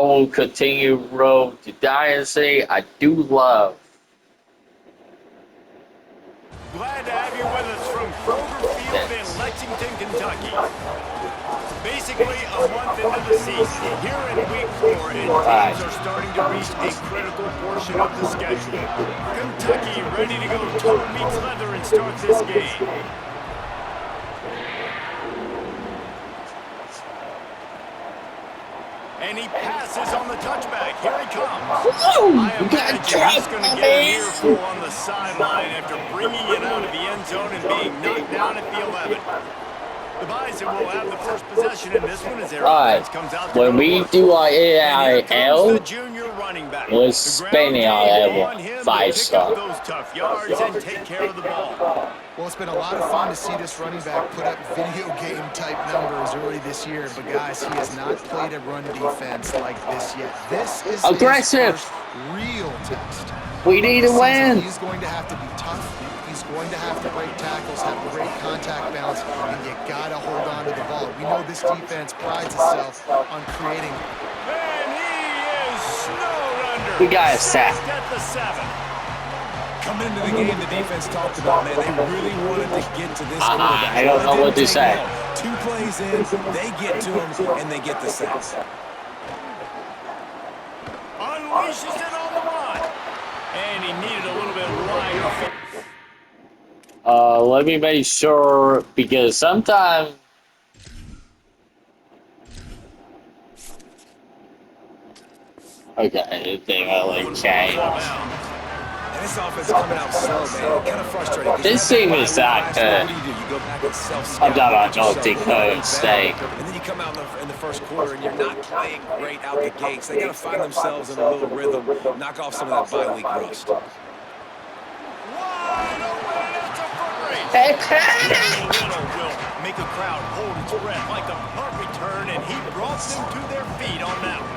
will continue road to dynasty. I do love. Glad to have you with us from Kroger Field in Lexington, Kentucky. Basically, a month into the season, here in Week 4, and teams are starting to reach a critical portion of the schedule. Kentucky ready to go toe meets leather and start this game. And he passes on the touchback. Here he comes. I imagine he's going to get an earful on the sideline after bringing it out of the end zone and being knocked down at the 11. The Bison will have the first possession in this one as their offense comes out to when we do our NIL, we're spending our level 5-star. Those tough yards and take care of the ball. Well, it's been a lot of fun to see this running back put up video game type numbers early this year, but guys, he has not played a run defense like this yet. This is aggressive. His first real test. We need to win. He's going to have to be tough. He's going to have to break tackles, have great contact balance, and you got to hold on to the ball. We know this defense prides itself on creating. And he is snowed under. We got a sack. At the 7. Coming into the game, the defense talked about, man, they really wanted to get to this quarterback. I don't know what to say. 2 plays in, they get to him, and they get the sack. Unleashes it on the run. And he needed a little bit wider. Let me make sure, because sometimes okay, thing I like change. And this offense coming out slow, man. Kind of frustrating. This team is not good. I'm talking about North Dakota State. And then you come out in the first quarter and you're not playing great out the gates. They got to find themselves in a little rhythm, knock off some of that bye week rust. Will make a crowd hold its breath like a punt return, and he brought them to their feet on that one.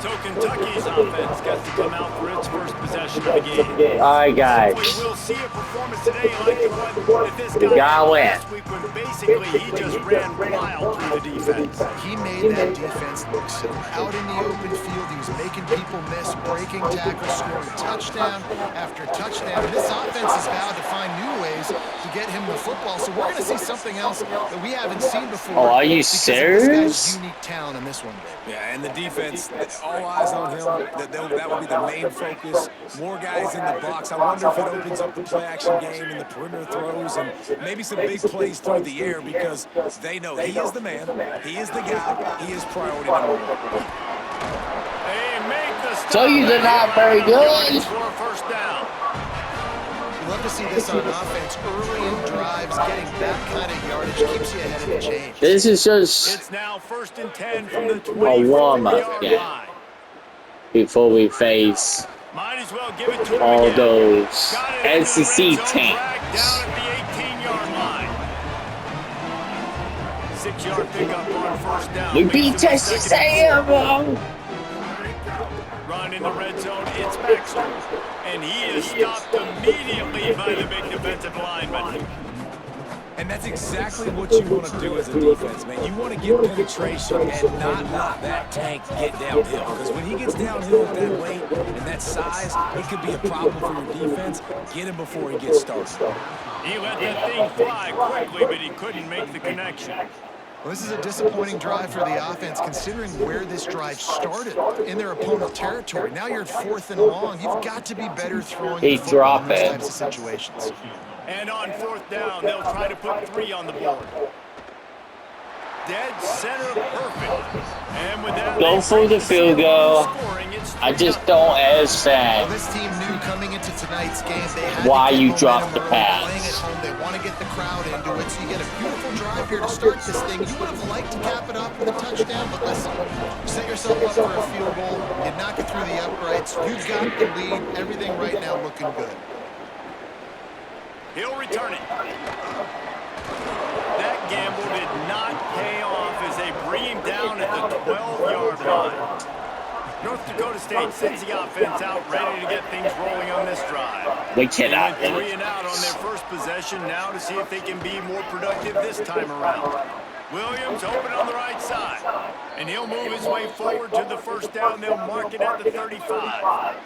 So Kentucky's offense gets to come out for its first possession of the game. All right, guys. We'll see a performance today like the one that this guy got last week when basically he just ran wild through the defense. He made that defense look silly. Out in the open field, he was making people miss, breaking tackles, scoring touchdown after touchdown. This offense has vowed to find new ways to get him the football, so we're going to see something else that we haven't seen before. Oh, are you serious? This guy's unique talent in this one. Yeah, and the defense, all eyes on him. That will be the main focus. More guys in the box. I wonder if it opens up the play-action game and the perimeter throws and maybe some big plays through the air because they know he is the man, he is the guy, he is priority number 1. So you did not very good. For a first down. You love to see this on offense early in drives, getting that kind of yardage keeps you ahead of the change. This is just it's now 1st and 10 from the a warm-up game before we face might as well give it to all those SEC teams. Down at the 18-yard line. 6-yard pickup on first down. We beat Texas A&M. Run in the red zone. It's Baxter. And he is stopped immediately by the big defensive lineman. And that's exactly what you want to do as a defense, man. You want to get penetration and not let that tank get downhill. Because when he gets downhill with that weight and that size, it could be a problem for your defense. Get him before he gets started. He let that thing fly quickly, but he couldn't make the connection. Well, this is a disappointing drive for the offense, considering where this drive started in their opponent's territory. Now you're at 4th and long. You've got to be better throwing the football in these types of situations. And on 4th down, they'll try to put 3 on the board. Dead center perfect. And with that, go for the field goal. I just don't understand this team knew coming into tonight's game they had why to you dropped the pass. Playing at home, they want to get the crowd into it, so you get a beautiful drive here to start this thing. You would have liked to cap it off with a touchdown, but listen, you set yourself up for a field goal, you knock it through the uprights, you've got the lead, everything right now looking good. He'll return it. That gamble did not pay off as they bring him down at the 12-yard line. North Dakota State sends the offense out, ready to get things rolling on this drive. We cannot. They went 3 and out on their first possession, now to see if they can be more productive this time around. Williams open on the right side. And he'll move his way forward to the first down. They'll mark it at the 35.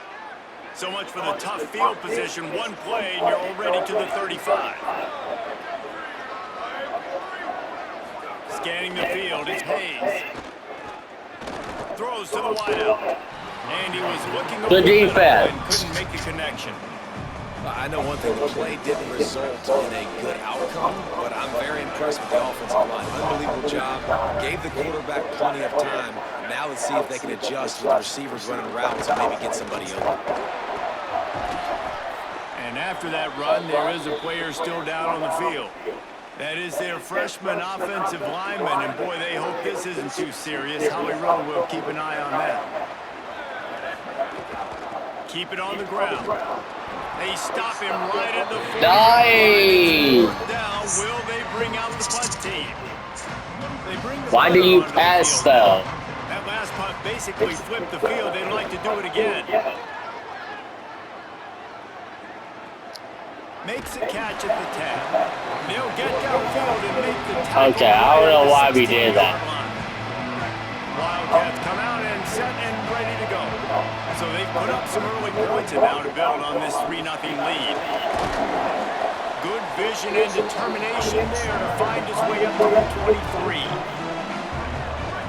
So much for the tough field position. One play, and you're already to the 35. Scanning the field, it's Hayes. Throws to the wideout. And he was looking over the middle and couldn't make the connection. I know one thing, the play didn't result in a good outcome, but I'm very impressed with the offensive line. Unbelievable job. Gave the quarterback plenty of time. Now let's see if they can adjust with the receivers running routes and maybe get somebody open. And after that run, there is a player still down on the field. That is their freshman offensive lineman, and boy, they hope this isn't too serious. Howie Rowe will keep an eye on that. Keep it on the ground. They stop him right at the 40. Nice. Down. Will they bring out the punt team? They bring the Why do you pass though? That last punt basically flipped the field. They'd like to do it again. Makes a catch at the 10. They'll get downfield and make the tackle. Okay, I don't know why we did that. Wildcats come out and set and ready to go. So they've put up some early points and now to build on this 3-0 lead. Good vision and determination there to find his way up to the 23.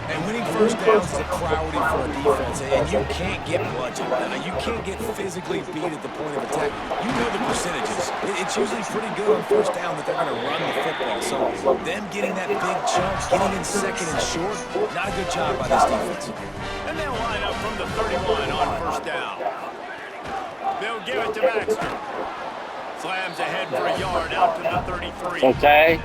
And winning first downs is a priority for a defense, and you can't get bludgeoned. You can't get physically beat at the point of attack. You know the percentages. It's usually pretty good on first down that they're going to run the football. So them getting that big chunk, getting in second and short, not a good job by this defense. And they'll line up from the 31 on first down. They'll give it to Baxter. Slams ahead for a yard out to the 33. Okay.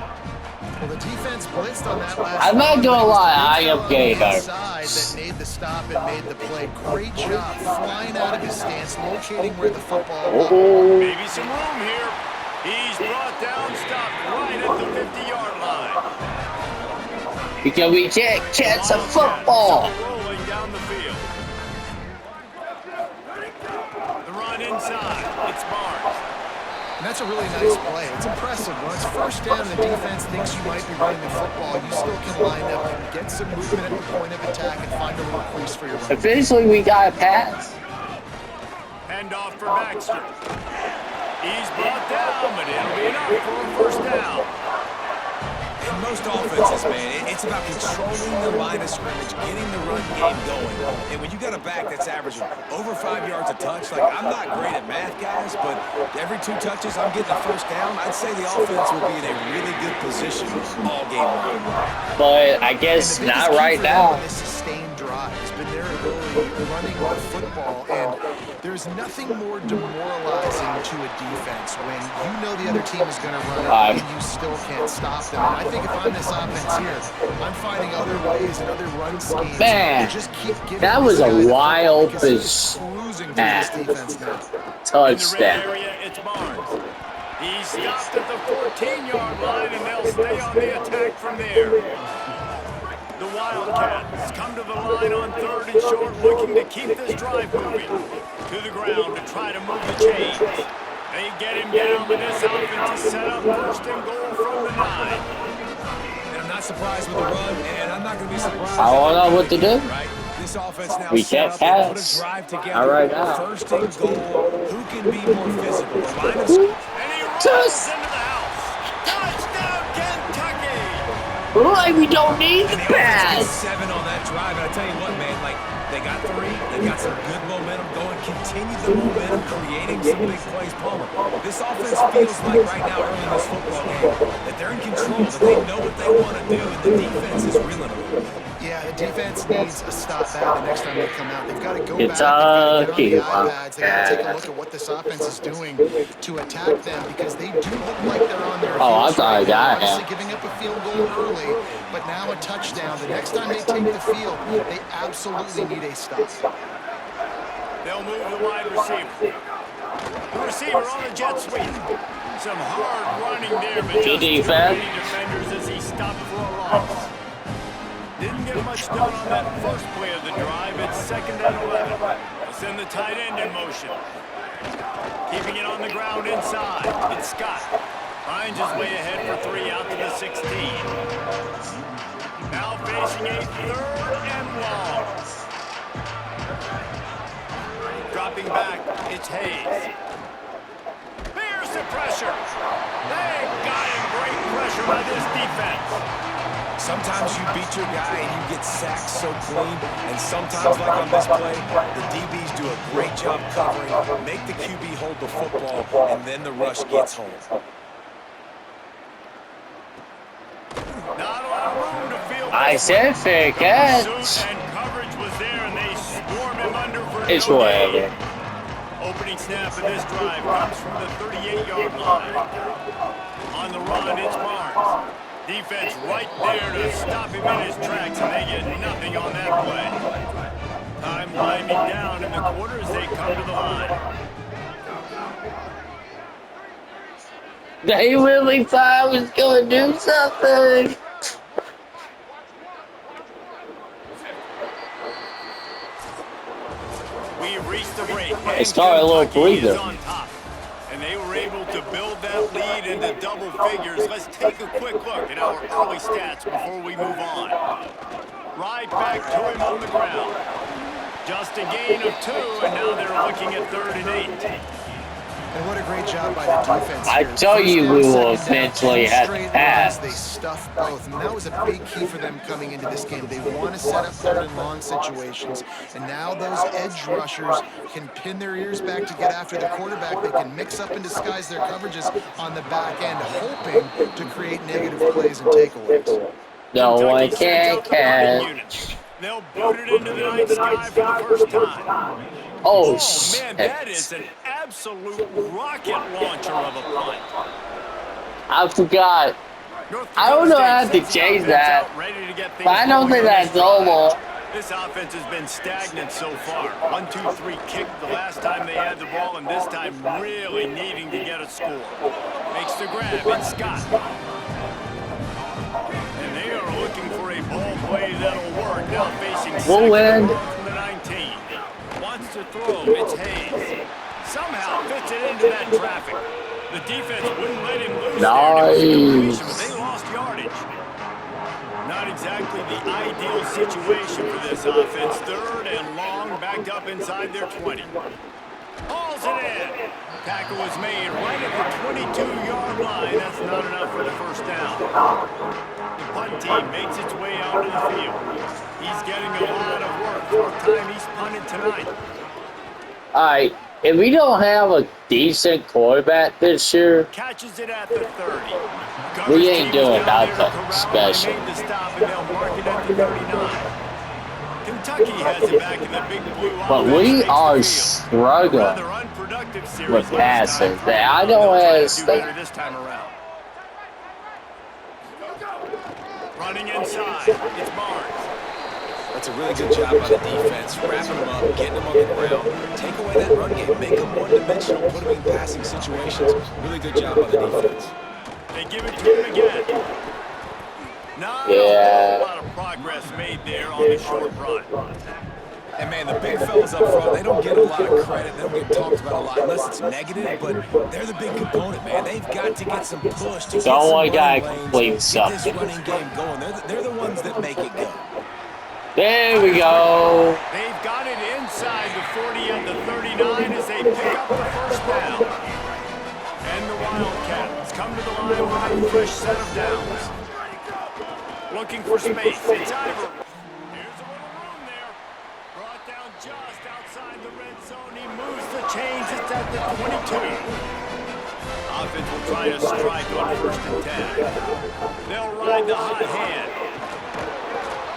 Well, the defense blitzed on that last. I'm not gonna lie, I am gay though. That made the stop and made the play. Great job flying out of his stance, locating where the football was. Maybe some room here. He's brought down, stopped right at the 50-yard line. Because we can't catch a football. Rolling down the field. The run inside. It's Barnes. And that's a really nice play. It's impressive. When it's first down, the defense thinks you might be running the football. You still can line up and get some movement at the point of attack and find a little crease for your run. Eventually, we got a pass. Hand off for Baxter. He's brought down, but it'll be enough for a first down. In most offenses, man, it's about controlling the line of scrimmage, getting the run game going. And when you got a back that's averaging over 5 yards a touch, like, I'm not great at math, guys, but every 2 touches, I'm getting a first down. I'd say the offense will be in a really good position all game long. But I guess not right now. This sustained drive has been their ability running the football, and there's nothing more demoralizing to a defense when you know the other team is going to run it and you still can't stop them. And I think if I'm this offense here, I'm finding other ways and other run schemes. Man, just keep giving that was a wild touchdown. Touchdown. It's Barnes. He's stopped at the 14-yard line, and they'll stay on the attack from there. The Wildcats come to the line on 3rd and short, looking to keep this drive moving. To the ground to try to move the chains. They get him down, but this offense is set up 1st and goal from the 9. And I'm not surprised with the run, and I'm not going to be surprised. I don't know what to do. Right? This offense now We can't pass. put a drive together. All right, now. 1st and goal. Who can be more physical? The line of scrimmage. And he runs into the house. Touchdown, Kentucky! Like we don't need the And the pass. offense gets 7 on that drive, and I tell you what, man, like, they got 3, they got some good momentum going, continue the momentum, creating some big plays. Palmer, this offense feels like right now early in this football game that they're in control, that they know what they want to do, and the defense is reeling them. Yeah, the defense needs a stop back the next time they come out. They've got to go It's back. They've got to get on the okay. iPads. They've got to take a look at what this offense is doing to attack them because they do look like they're on their Oh, I heels thought I right now. got Obviously him. giving up a field goal early, but now a touchdown. The next time they take the field, they absolutely need a stop. They'll move the wide receiver. The receiver on the jet sweep. Some hard running there, but just too many defenders as he stopped for a loss. Didn't get much done on that first play of the drive. It's 2nd and 11. They'll send the tight end in motion. Keeping it on the ground inside. It's Scott. Finds his way ahead for 3 out to the 16. Now facing a 3rd and long. Dropping back, it's Hayes. There's the pressure. They got him. Great pressure by this defense. Sometimes you beat your guy and you get sacked so clean, and sometimes, like on this play, the DBs do a great job covering, make the QB hold the football, and then the rush gets home. Not a lot of room to field. I said fair catch. And coverage was there, and they swarm him under for It's no whatever. gain. Opening snap of this drive comes from the 38-yard line. On the run, it's Barnes. Defense right there to stop him in his tracks, and they get nothing on that play. Time winding down in the quarter as they come to the line. They really thought I was going to do something. We've reached the break. It's called a little breather. On top, and they were able to build that lead into double figures. Let's take a quick look at our early stats before we move on. Right back to him on the ground. Just a gain of 2, and now they're looking at 3rd and 8. And what a great job by the defense. I here. tell you, we will First down, eventually second have down, to 2 straight pass. runs. They stuffed both, and that was a big key for them coming into this game. They want to set up 3rd and long situations, and now those edge rushers can pin their ears back to get after the quarterback. They can mix up and disguise their coverages on the back end, hoping to create negative plays and takeaways. No one Kentucky can sends out the running unit. catch. They'll boot it into the night sky for the first time. Oh, Man, shit. that is an absolute rocket launcher of a punt. I forgot. North I don't know Dakota how to State sends change the that, offense out ready to get things but I don't going think on that's this drive. normal. This offense has been stagnant so far. 1-2-3 kick the last time they had the ball, and this time really needing to get a score. Makes the grab. It's Scott. And they are looking for a ball play that'll work. Now facing We'll win. from the 19. Wants to throw. It's Hayes. Somehow fits it into that traffic. The defense wouldn't let him lose Nice. but they lost yardage. Not exactly the ideal situation for this offense. 3rd and long, backed up inside their 20. Hauls it in. Tackle was made right at the 22-yard line. That's not enough for the first down. The punt team makes its way out to the field. He's getting a lot of work. 4th time he's punted tonight. All right, if we don't have a decent quarterback this year, Catches it at the 30. we ain't doing nothing special. They made the stop, and they'll mark it at the 39. Kentucky has it back in the big blue. But offense we takes the are field. struggling Rather unproductive series with last passing. time. I don't They'll try to do understand. better this time around. Running inside, it's Barnes. That's a really good job by the defense, wrapping them up, getting them on the ground, take away that run game, make them one-dimensional, put them in passing situations. Really good job by the defense. They give it to him again. Not a whole lot of progress made there on the short run. And, man, the big fellas up front, they don't get a lot of credit. They don't get talked about a lot unless it's negative, but they're the big component, man. They've got to get some push to get some Someone gotta running complete lanes, get this something. running game going. They're the ones that make it go. There we go. They've got it inside the 40 and the 39 as they pick up the first down. And the Wildcats come to the line with a fresh set of downs. Looking for space. It's Ivor. Here's a little room there. Brought down just outside the red zone. He moves the chains. It's at the 22. Offense will try to strike on 1st and 10. They'll ride the hot hand.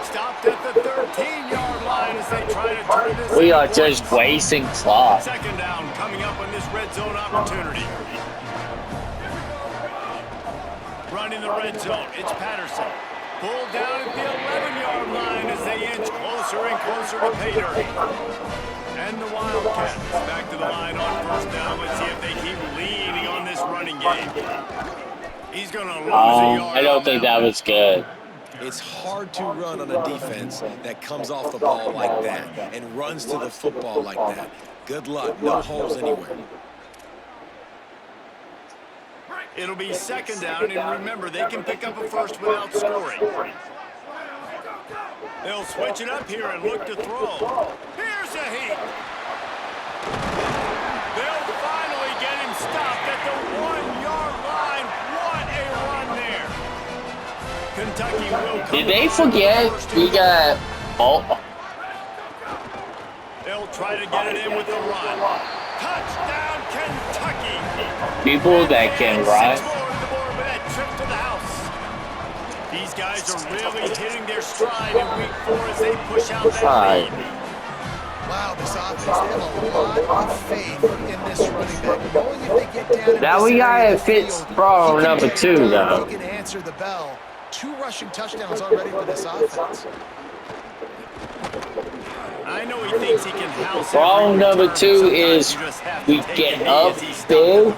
Stopped at the 13-yard line as they try to turn this. We are just wasting clock. 2nd down coming up on this red zone opportunity. Running the red zone, it's Patterson. Pulled down at the 11-yard line as they inch closer and closer to pay dirt. And the Wildcats back to the line on 1st down. Let's see if they keep leaning on this running game. He's going to lose a yard. I don't think that was good. It's hard to run on a defense that comes off the ball like that and runs to the football like that. Good luck. No holes anywhere. It'll be 2nd down, and remember, they can pick up a first without scoring. They'll switch it up here and look to throw. Here's a heat. They'll finally get him stopped at the 1-yard line. What a run there. Kentucky will come. Did they forget we got... Oh. They'll try to get it in with the run. Touchdown, Kentucky. People that can run. These guys are really hitting their stride in week 4 as they push out that lead. Wow, this offense, they have a lot of faith in this running back. Knowing if they get down Now we got Fitzgerald number 2 though. He can answer the bell. 2 rushing touchdowns already for this offense. I know he thinks he can house Problem number 2 is we get up big,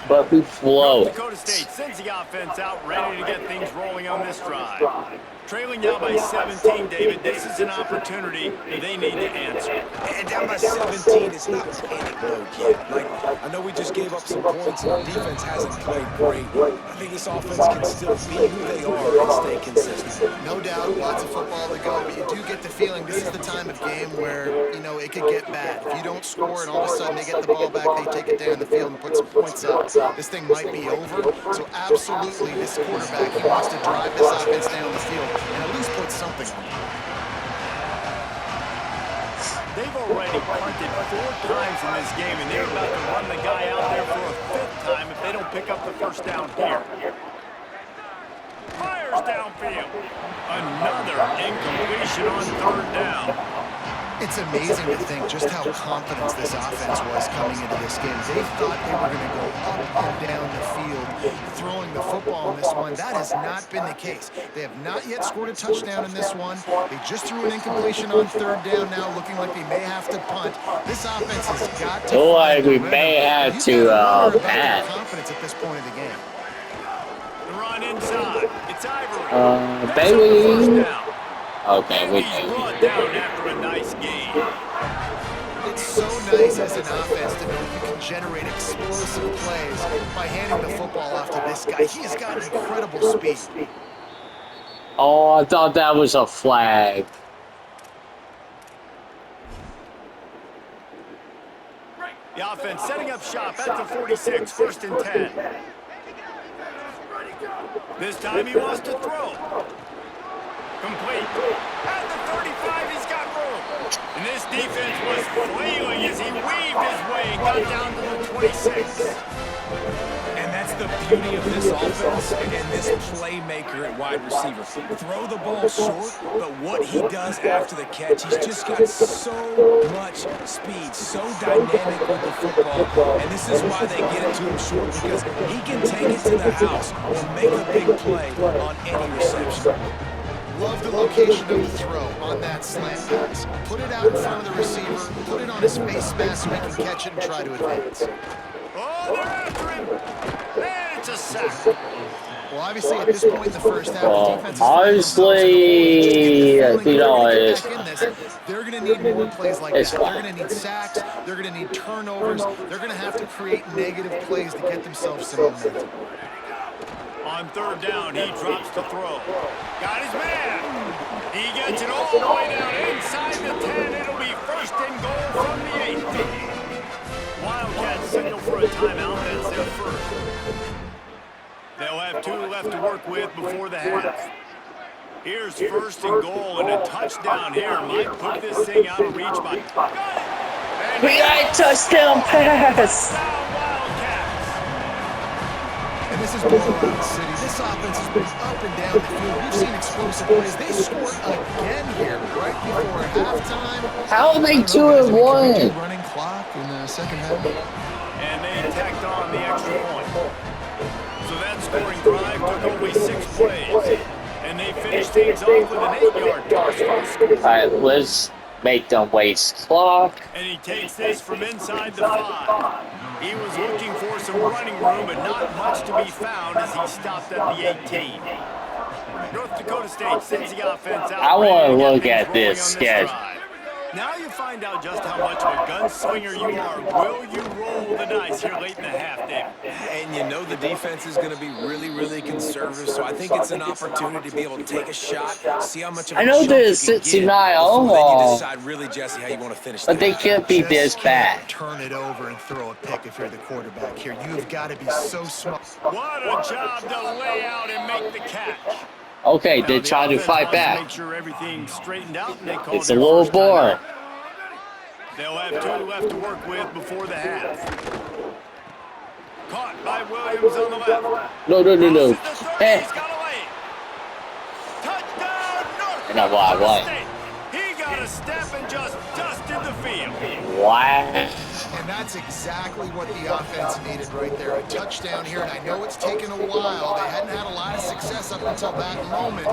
but we flow. Dakota State sends the offense out ready to get things rolling on this drive. Trailing now by 17, David. This is an opportunity that they need to answer. And down by 17 is not panic mode yet. Like, I know we just gave up some points and our defense hasn't played great. I think this offense can still be who they are and stay consistent. No doubt, lots of football to go, but you do get the feeling this is the time of game where, you know, it could get bad. If you don't score and all of a sudden they get the ball back, they take it down the field and put some points up, this thing might be over. So absolutely, this quarterback, he wants to drive this offense down the field and at least put something on it. They've already punted 4 times in this game, and they're about to run the guy out there for a 5th time if they don't pick up the first down here. Fires downfield. Another incompletion on 3rd down. It's amazing to think just how confident this offense was coming into this game. They thought they were going to go up and down the field throwing the football in this one. That has not been the case. They have not yet scored a touchdown in this one. They just threw an incompletion on 3rd down now, looking like they may have to punt. This offense has got to... Oh, like we may have to pass. Confidence at this point of the game. The run inside. It's Ivory. Bailey. Okay, we brought down after a nice game. It's so nice as an offense to know you can generate explosive plays by handing the football off to this guy. He has got incredible speed. Oh, I thought that was a flag. The offense setting up shop at the 46, 1st and 10. This time he wants to throw. Complete. At the 35, he's got room. And this defense was flailing as he weaved his way and got down to the 26. And that's the beauty of this offense and this playmaker at wide receiver. Throw the ball short, but what he does after the catch, he's just got so much speed, so dynamic with the football. And this is why they get it to him short, because he can take it to the house or make a big play on any reception. Love the location of the throw on that slant pass. Put it out in front of the receiver, put it on his face mask so he can catch it and try to advance. Oh, they're after him. And it's a sack. Well, obviously, at this point in the first half, the defense is obviously, you know, they're going to need more plays like that. They're going to need sacks. They're going to need turnovers. They're going to have to create negative plays to get themselves some momentum. On 3rd down, he drops the throw. Got his man. He gets it all the way down inside the 10. It'll be 1st and goal from the 8. Wildcats signal for a timeout as their first. They'll have 2 left to work with before the half. Here's 1st and goal, and a touchdown here might put this thing out of reach by... We got a touchdown pass! And this is Blowout City. This offense has been up and down the field. We've seen explosive plays. They scored again here right before halftime. How are they 2-1? Running clock in the second half. And they tacked on the extra point. So that scoring drive took only 6 plays. And they finished things off with an 8-yard toss for the score. All right, let's make them waste clock. And he takes this from inside the 5. He was looking for some running room, but not much to be found as he stopped at the 18. North Dakota State sends the offense out. I want to look at this sketch. Now you find out just how much of a gunslinger you are. Will you roll the dice here late in the half, David? And you know the defense is going to be really, really conservative, so I think it's an opportunity to be able to take a shot, see how much of I a know chunk they're you can get 69 before then you all, decide really, Jesse, how you want to finish but the they half. can't be this Just bad. can't turn it over and throw a pick if you're the quarterback here. You've got to be so smart. What a job to lay out and make the catch. Okay, Now, they the try to offense fight wants to back. make sure everything's straightened out, and they call It's a their little first timeout. boring. They'll have 2 left to work with before the half. Caught by Williams on the left. No. Crosses the 30, Eh. he's got a lane. Touchdown, North And that's why I won. State. He got a step and just dusted the field. Wow. And that's exactly what the offense needed right there. A touchdown here, and I know it's taken a while. They hadn't had a lot of success up until that moment.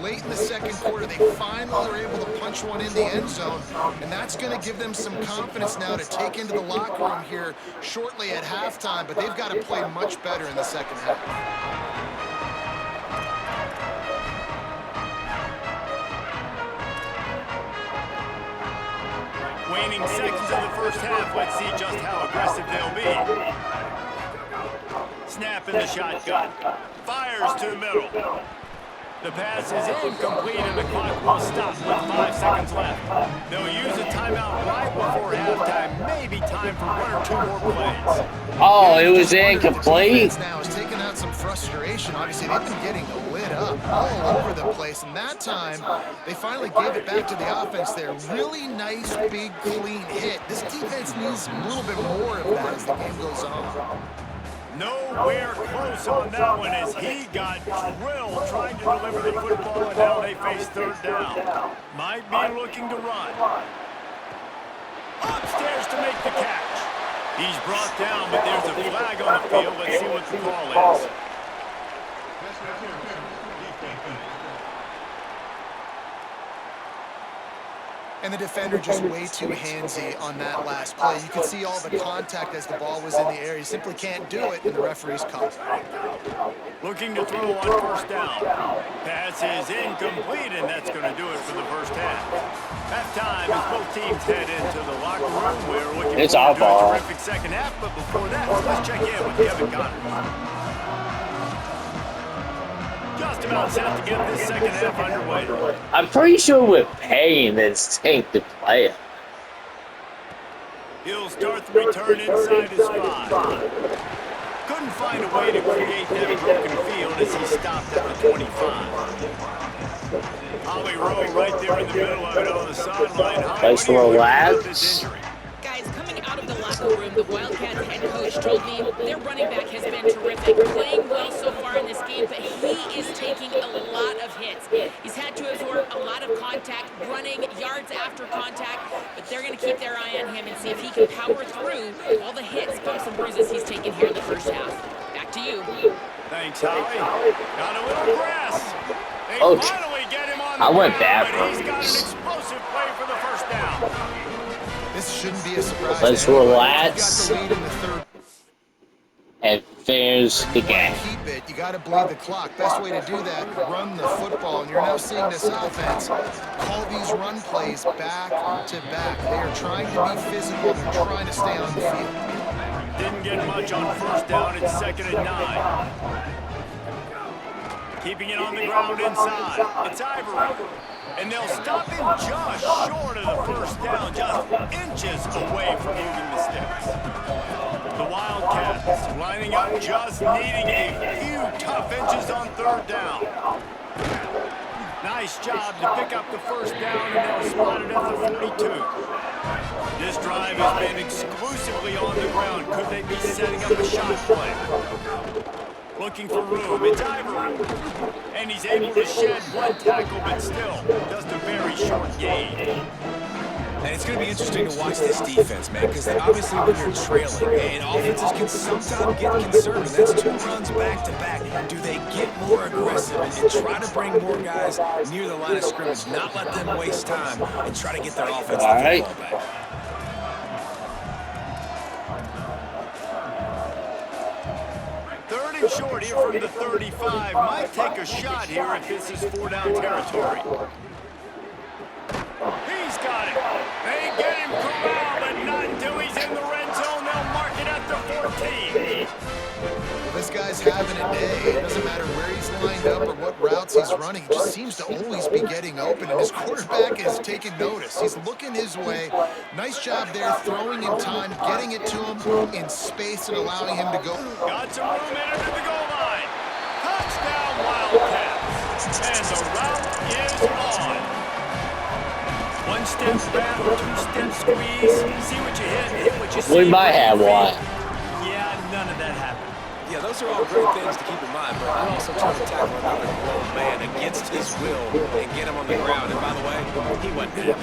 Late in the second quarter, they finally were able to punch one in the end zone, and that's going to give them some confidence now to take into the locker room here shortly at halftime, but they've got to play much better in the second half. Waning seconds of the first half. Let's see just how aggressive they'll be. Snap in the shotgun. Fires to the middle. The pass is incomplete, and the clock will stop with 5 seconds left. They'll use a timeout right before halftime. Maybe time for 1 or 2 more plays. Oh, it was incomplete. Now is taking out some frustration. Obviously, they've been getting lit up all over the place, and that time they finally gave it back to the offense there. Really nice, big, clean hit. This defense needs a little bit more of that as the game goes on. Nowhere close on that one as he got drilled trying to deliver the football, and now they face third down. Might be looking to run. Upstairs to make the catch. He's brought down, but there's a flag on the field. Let's see what the call is. And the defender just way too handsy on that last play. You could see all the contact as the ball was in the air. He simply can't do it, and the referee's caught. Looking to throw on first down. Pass is incomplete, and that's going to do it for the first half. Halftime as both teams head into the locker room. We're looking forward to a terrific second half, but before that, let's check in with Kevin Connors. Just about set to get this second half underway. I'm pretty sure we're paying this tank to play it. He'll start the return inside his 5. Couldn't find a way to create that broken field as he stopped at the 25. Holly Rowe right there in the middle of it on the sideline. Nice little lads. Guys, coming out of the locker room, the Wildcats head coach told me their running back has been terrific, playing well so far in this game, but he is taking a lot of hits. He's had to absorb a lot of contact, running yards after contact, but they're going to keep their eye on him and see if he can power through all the hits, bumps, and bruises he's taken here in the first half. Back to you. Thanks, Holly. Got a little grass. They finally get him on the went ground, bad. but he's got an explosive play for the first down. This shouldn't be a surprise. Let's relax. Got the lead in the third. And finish the game. Keep it. You got to bleed the clock. Best way to do that, run the football. And you're now seeing this offense call these run plays back to back. They are trying to be physical. They're trying to stay on the field. Didn't get much on first down. It's 2nd and 9. Keeping it on the ground inside. It's Ivory. And they'll stop him just short of the first down, just inches away from moving the sticks. The Wildcats lining up, just needing a few tough inches on third down. Nice job to pick up the first down, and they'll spot it at the 42. This drive has been exclusively on the ground. Could they be setting up a shot play? Looking for room, it's Ivory. And he's able to shed one tackle, but still, just a very short gain. And it's going to be interesting to watch this defense, man, because obviously when you're trailing, and offenses can sometimes get conservative. That's 2 runs back-to-back. Do they get more aggressive and try to bring more guys near the line of scrimmage, not let them waste time, and try to get their offense the football back? Short here from the 35. Might take a shot here if this is 4-down territory. He's got it. guy's having a day. It doesn't matter where he's lined up or what routes he's running. He just seems to always be getting open, and his quarterback is taking notice. He's looking his way. Nice job there, throwing in time, getting it to him in space and allowing him to go. Got some room in under the goal line. Touchdown, Wildcats. And the route is on. One step back, two-step squeeze. See what you hit what you see. We might have one. Yeah, none of that happened. Yeah, those are all great things to keep in mind, but I'm also trying to tackle another grown man against his will and get him on the ground. And by the way, he wasn't having it.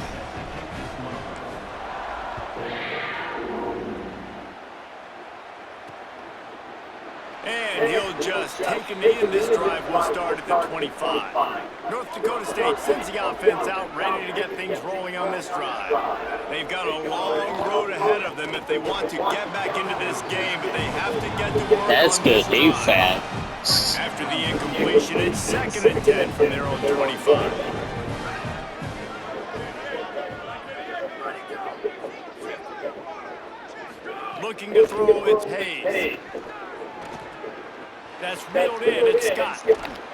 And he'll just take a knee, and this drive will start at the 25. North Dakota State sends the offense out ready to get things rolling on this drive. They've got a long road ahead of them if they want to get back into this game, but they have to get to work. That's on good this defense. drive. After the incompletion, it's 2nd and 10 from their own 25. Looking to throw, it's Hayes. That's reeled in, it's Scott.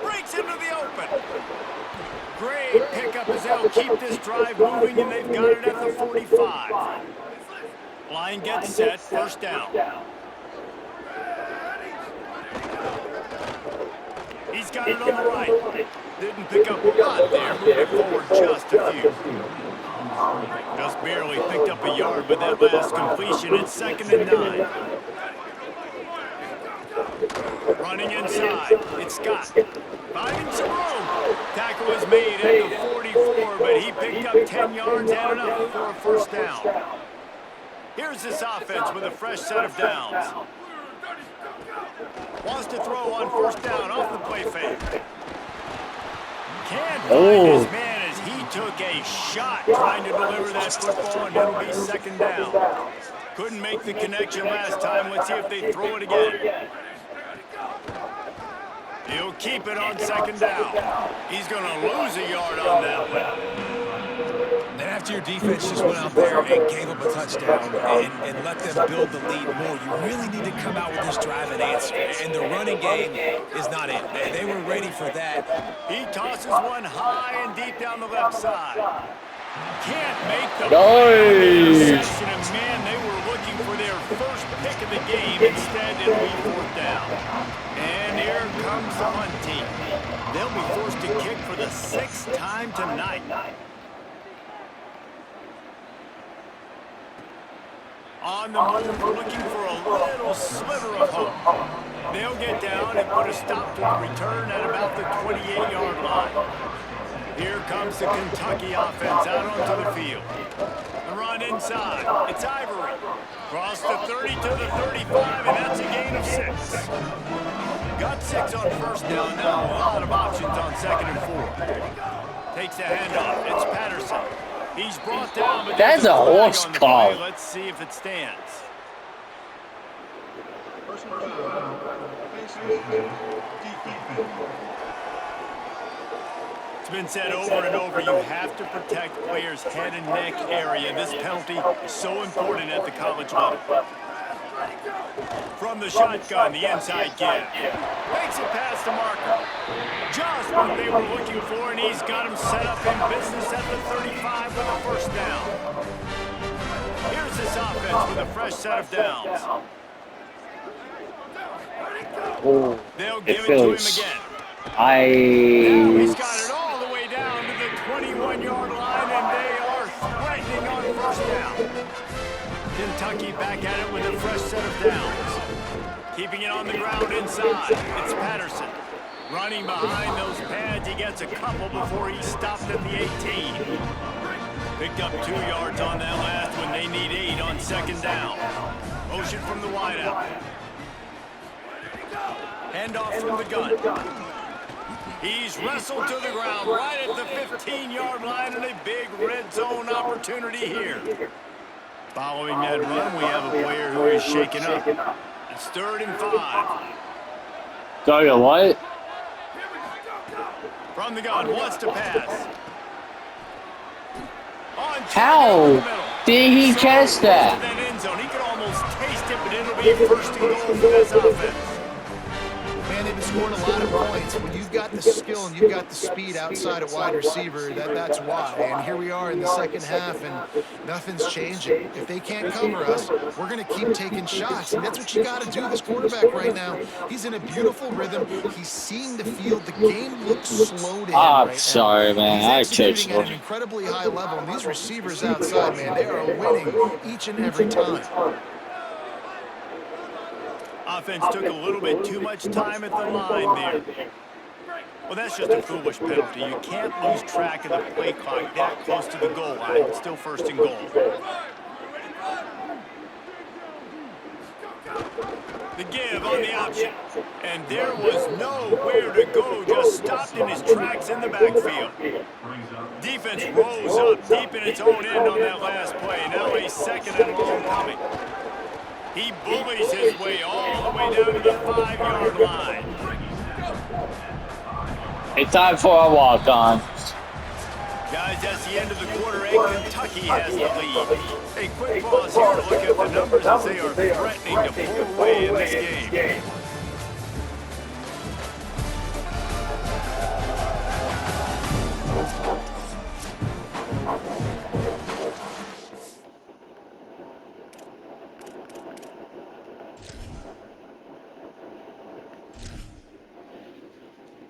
Breaks into the open. Great pickup as they'll keep this drive moving, and they've got it at the 45. Line gets set, first down. He's got it on the right. Didn't pick up a lot there, moving forward just a few. Just barely picked up a yard with that last completion. It's 2nd and 9. Running inside, it's Scott. Finding some room. Tackle was made at the 44, but he picked up 10 yards and enough for a first down. Here's this offense with a fresh set of downs. Wants to throw on first down off the play fake. Can't find his man as he took a shot trying to deliver that football, and it'll be 2nd down. Couldn't make the connection last time. Let's see if they throw it again. He'll keep it on 2nd down. He's going to lose a yard on that one. And after your defense just went out there and gave up a touchdown and let them build the lead more, you really need to come out with this drive and answer. And the running game is not it. They were ready for that. He tosses one high and deep down the left side. Can't make the interception, and man, they were looking for their first pick of the game. Instead, it'll be 4th down. And here comes the hunt team. They'll be forced to kick for the 6th time tonight. On the move, looking for a little sliver of hope. They'll get down and put a stop to the return at about the 28-yard line. Here comes the Kentucky offense out onto the field. The run inside. It's Ivory. Cross the 30 to the 35, and that's a gain of 6. Got 6 on first down. Now a lot of options on 2nd and 4. Takes the handoff. It's Patterson. He's brought down, but that's a horse call. Let's see if it stands. It's been said over and over, you have to protect players' head and neck area. This penalty is so important at the college level. From the shotgun, the inside gap. Makes it past the marker. Just what they were looking for, and he's got him set up in business at the 35 with a first down. Here's this offense with a fresh set of downs. They'll give it to him again. Now he's got it all the way down to the 21-yard line, and they are threatening on first down. Kentucky back at it with a fresh set of downs. Keeping it on the ground inside. It's Patterson. Running behind those pads, he gets a couple before he stopped at the 18. Picked up 2 yards on that last one. They need 8 on 2nd down. Motion from the wideout. Handoff from the gun. He's wrestled to the ground right at the 15-yard line, and a big red zone opportunity here. Following that run, we have a player who is shaken up. It's 3rd and 5. Sorry, what? From the gun, wants to pass. How did he catch that? He could almost taste it, but it'll be 1st and goal for this offense. scoring a lot of points. When you've got the skill and you've got the speed outside at wide receiver, that's why. And here we are in the second half, and nothing's changing. If they can't cover us, we're going to keep taking shots, and that's what you got to do. This quarterback right now, he's in a beautiful rhythm. He's seeing the field. The game looks slow to him right now. Sorry, man. He's executing at an incredibly high level, and these receivers outside, man, they are winning each and every time. Offense took a little bit too much time at the line there. Well, that's just a foolish penalty. You can't lose track of the play clock that close to the goal line. It's still first and goal. The give on the option. And there was nowhere to go. Just stopped in his tracks in the backfield. Defense rose up deep in its own end on that last play. Now a second and long coming. He bullies his way all the way down to the 5-yard line. It's time for a walk-on. Guys, that's the end of the quarter, and Kentucky has the lead. A quick pause here to look at the numbers as they are threatening to pull away in this game.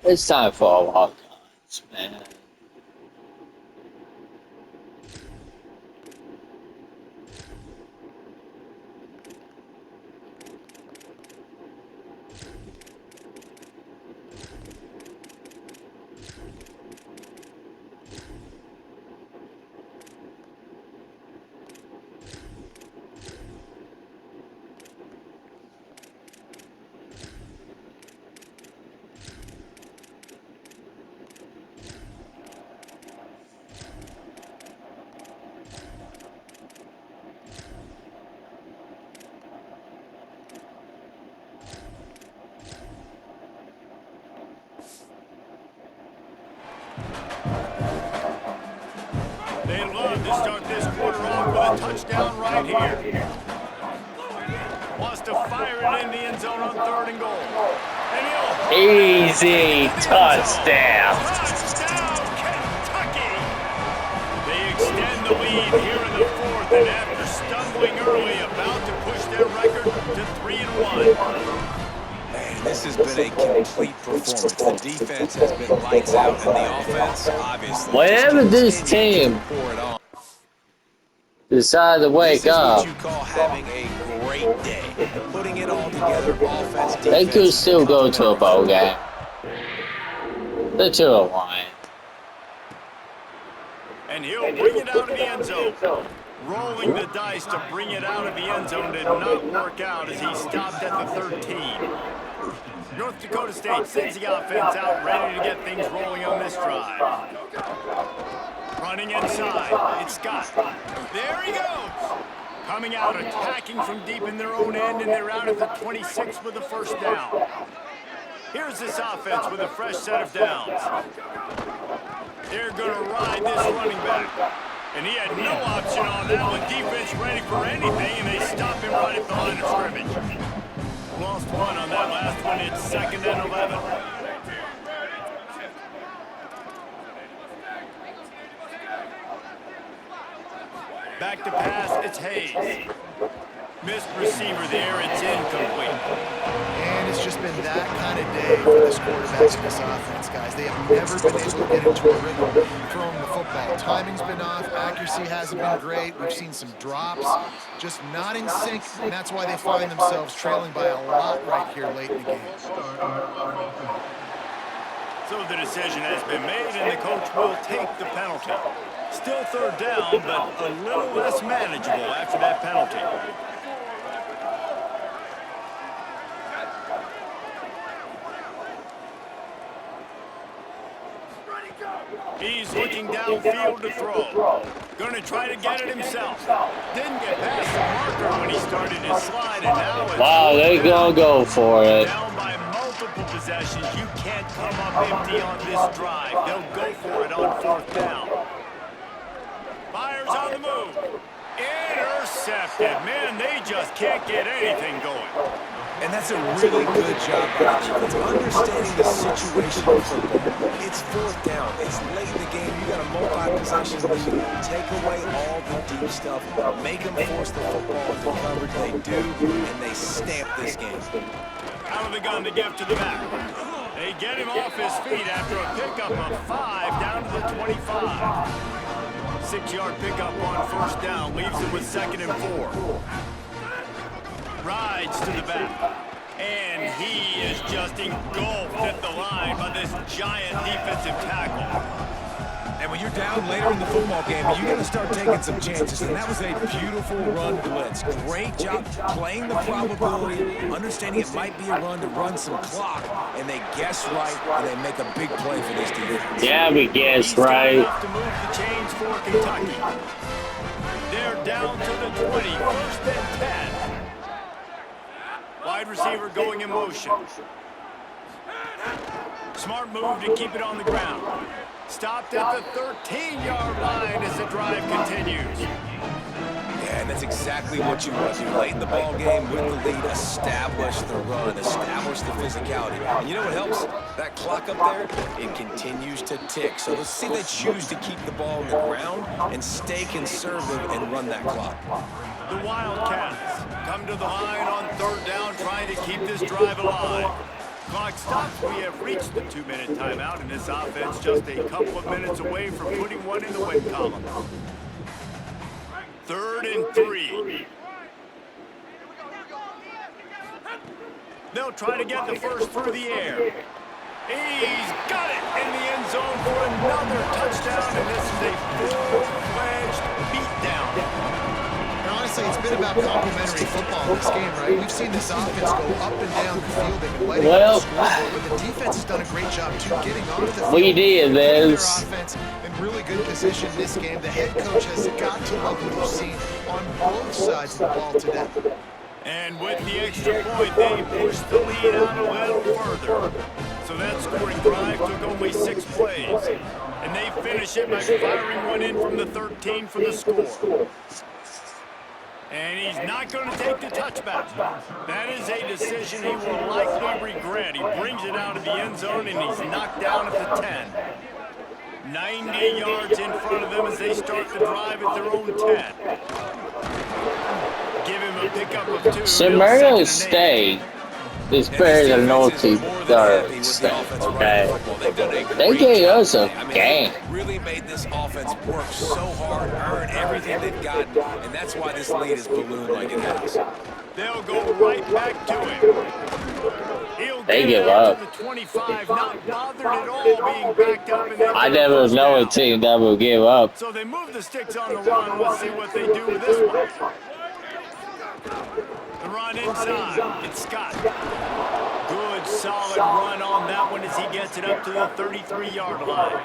It's time for a walk-ons, man. They'd love to start this quarter off with a touchdown right here. Wants to fire it in the end zone on 3rd and goal. And easy touchdown. Touchdown, Kentucky! They extend the lead here in the 4th, and after stumbling early, about to push their record to 3-1. Man, this has been a complete performance. The defense has been lights out, and the offense, obviously. Whenever this team decide to wake up, this is what you call having a great day. Putting it all together, offense, defense. they could still go to a bowl game. They're 2-1. And he'll bring it out of the end zone. Rolling the dice to bring it out of the end zone did not work out as he stopped at the 13. North Dakota State sends the offense out, ready to get things rolling on this drive. Running inside, it's Scott. There he goes. Coming out, attacking from deep in their own end, and they're out at the 26 with the first down. Here's this offense with a fresh set of downs. They're going to ride this running back. And he had no option on that one. Defense ready for anything, and they stop him right at the line of scrimmage. Lost one on that last one. It's 2nd and 11. Back to pass, it's Hayes. Missed receiver there, it's incomplete. And it's just been that kind of day for this quarterback and this offense, guys. They have never been able to get into a rhythm throwing the football. Timing's been off, accuracy hasn't been great. We've seen some drops, just not in sync, and that's why they find themselves trailing by a lot right here late in the game. So the decision has been made, and the coach will take the penalty. Still 3rd down, but a little less manageable after that penalty. He's looking downfield to throw. Going to try to get it himself. Didn't get past the marker when he started his slide, and now it's... Wow, they're going to go for it. Down by multiple possessions. You can't come up empty on this drive. They'll go for it on 4th down. Fires on the move. Intercepted. intercepted. Man, they just can't get anything going. And that's a really good job by the defense, understanding the situation of football. It's fourth down. It's late in the game. You got a multi-possession lead. Take away all the deep stuff. Make them force the football into coverage. They do, and they stamp this game. Out of the gun to give to the back. They get him off his feet after a pickup of 5 down to the 25. 6-yard pickup on first down. Leaves him with 2nd and 4. Rides to the back, and he is just engulfed at the line by this giant defensive tackle. And when you're down later in the football game, you got to start taking some chances, and that was a beautiful run blitz. Great job playing the probability, understanding it might be a run to run some clock, and they guess right, and they make a big play for this defense. Yeah, we guessed right. He's got enough to move the chains for Kentucky. They're down to the 20, 1st and 10. Wide receiver going in motion. Smart move to keep it on the ground. Stopped at the 13-yard line as the drive continues. Yeah, and that's exactly what you want to do. Late in the ball game with the lead, establish the run, establish the physicality. And you know what helps? That clock up there, it continues to tick. So let's see they choose to keep the ball on the ground and stay conservative and run that clock. The Wildcats come to the line on 3rd down, trying to keep this drive alive. Clock stops. We have reached the 2-minute timeout, and this offense just a couple of minutes away from putting one in the win column. 3rd and 3. They'll try to get the first through the air. He's got it in the end zone for another touchdown, and this is a full-fledged beatdown. Honestly, it's been about complementary football in this game, right? We've seen this offense go up and down the field. They've been letting the scoreboard, but the defense has done a great job, too, getting off the field. We did, their Vince. offense in really good position this game. The head coach has got to love what we've seen on both sides of the ball today. And with the extra point, they pushed the lead out a little further. So that scoring drive took only 6 plays. And they finish it by firing one in from the 13 for the score. And he's not going to take the touchback. That is a decision he will likely regret. He brings it out of the end zone, and he's knocked down at the 10. 90 yards in front of them as they start the drive at their own 10. Give him a pickup of 2. Smyrna State is better than North State, okay? They gave us a game. Really made this offense work so hard, earn everything they've gotten, and that's why this lead is ballooned like it has. They'll go right back to him. They give up. To the 25, not bothered at all being backed up. And I never know a team that will give up. So they move the sticks on the run. Let's see what they do with this one. The run inside. It's Scott. Good, solid run on that one as he gets it up to the 33-yard line.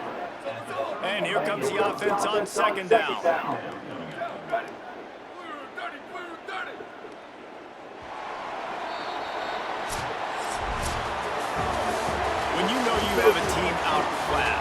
And here comes the offense on 2nd down. When you know you have a team outclassed,